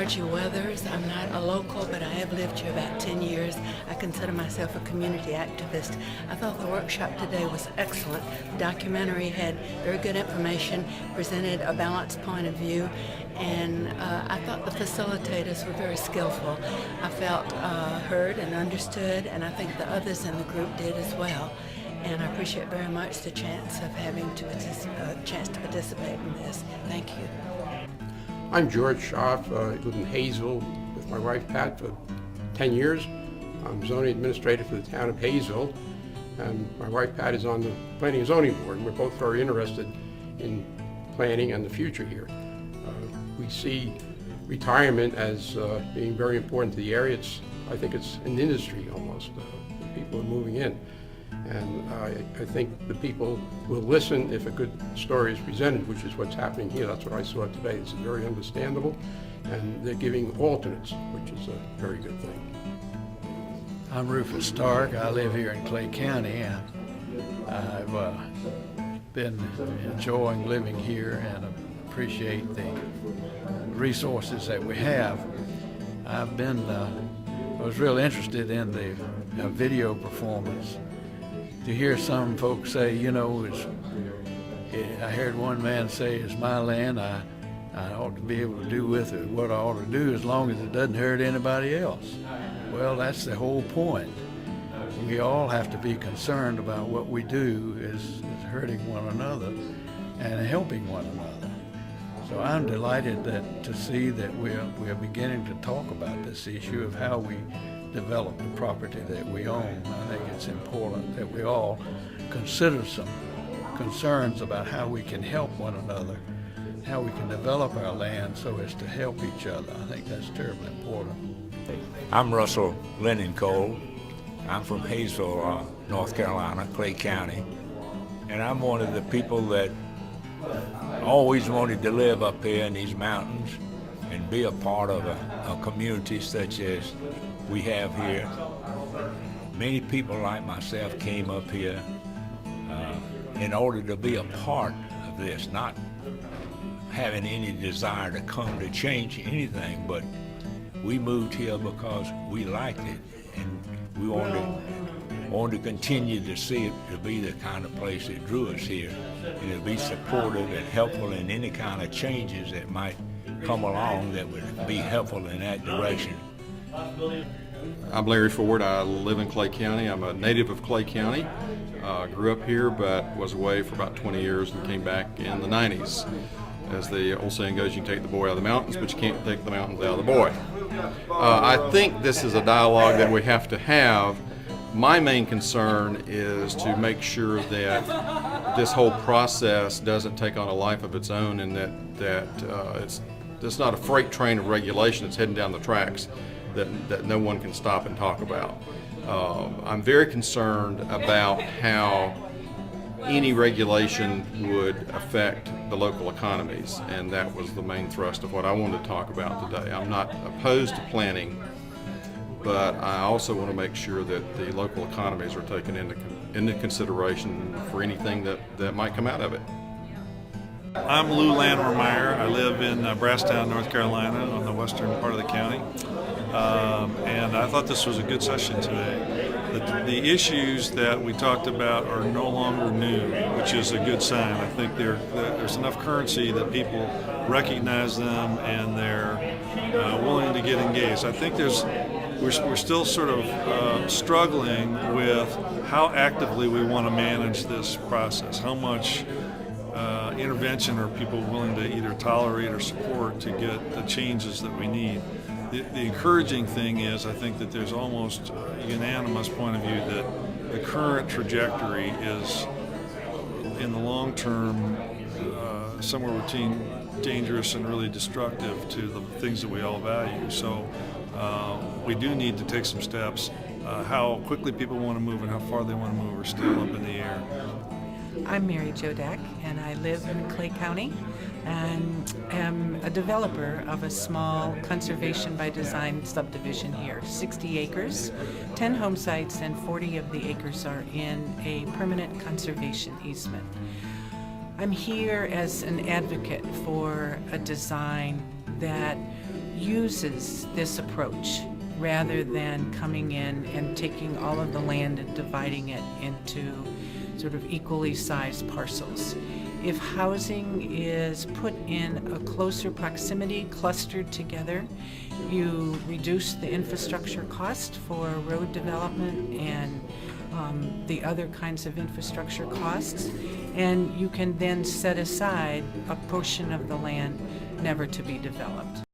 Margie Weathers. I'm not a local, but I have lived here about 10 years. I consider myself a community activist. I thought the workshop today was excellent. The documentary had very good information, presented a balanced point of view, and I thought the facilitators were very skillful. I felt heard and understood, and I think the others in the group did as well. And I appreciate very much the chance of having to participate in this. Thank you. I'm George Schaaf. I live in Hazel with my wife Pat for 10 years. I'm zoning administrator for the town of Hazel, and my wife Pat is on the Planning and Zoning Board, and we're both very interested in planning and the future here. We see retirement as being very important to the area. I think it's an industry almost. People are moving in. And I think the people will listen if a good story is presented, which is what's happening here. That's what I saw today. It's very understandable, and they're giving alternates, which is a very good thing. I'm Rufus Stark. I live here in Clay County, and I've been enjoying living here and appreciate the resources that we have. I was really interested in the video performance. To hear some folks say, you know, I heard one man say, it's my land, I ought to be able to do with it what I ought to do as long as it doesn't hurt anybody else. Well, that's the whole point. We all have to be concerned about what we do is hurting one another and helping one another. So I'm delighted to see that we're beginning to talk about this issue of how we develop the property that we own. I think it's important that we all consider some concerns about how we can help one another, how we can develop our land so as to help each other. I think that's terribly important. I'm Russell Lennon Cole. I'm from Hazel, North Carolina, Clay County, and I'm one of the people that always wanted to live up here in these mountains and be a part of a community such as we have here. Many people like myself came up here in order to be a part of this, not having any desire to come to change anything, but we moved here because we liked it, and we wanted to continue to see it to be the kind of place that drew us here, and to be supportive and helpful in any kind of changes that might come along that would be helpful in that direction. I'm Larry Ford. I live in Clay County. I'm a native of Clay County. Grew up here, but was away for about 20 years and came back in the 90s. As the old saying goes, you can take the boy out of the mountains, but you can't take the mountains out of the boy. I think this is a dialogue that we have to have. My main concern is to make sure that this whole process doesn't take on a life of its own, and that it's not a freight train of regulation that's heading down the tracks that no one can stop and talk about. I'm very concerned about how any regulation would affect the local economies, and that was the main thrust of what I wanted to talk about today. I'm not opposed to planning, but I also want to make sure that the local economies are taken into consideration for anything that might come out of it. I'm Lou Landwehr-Meyer. I live in Brasstown, North Carolina, on the western part of the county. And I thought this was a good session today. The issues that we talked about are no longer new, which is a good sign. I think there's enough currency that people recognize them and they're willing to get engaged. I think we're still sort of struggling with how actively we want to manage this process. How much intervention are people willing to either tolerate or support to get the changes that we need? The encouraging thing is, I think that there's almost a unanimous point of view that the current trajectory is, in the long term, somewhere between dangerous and really destructive to the things that we all value. So we do need to take some steps. How quickly people want to move and how far they want to move are still up in the air. I'm Mary Jodak, and I live in Clay County and am a developer of a small conservation by design subdivision here. 60 acres, 10 home sites, and 40 of the acres are in a permanent conservation easement. I'm here as an advocate for a design that uses this approach rather than coming in and taking all of the land and dividing it into sort of equally sized parcels. If housing is put in a closer proximity, clustered together, you reduce the infrastructure cost for road development and the other kinds of infrastructure costs, and you can then set aside a portion of the land never to be developed.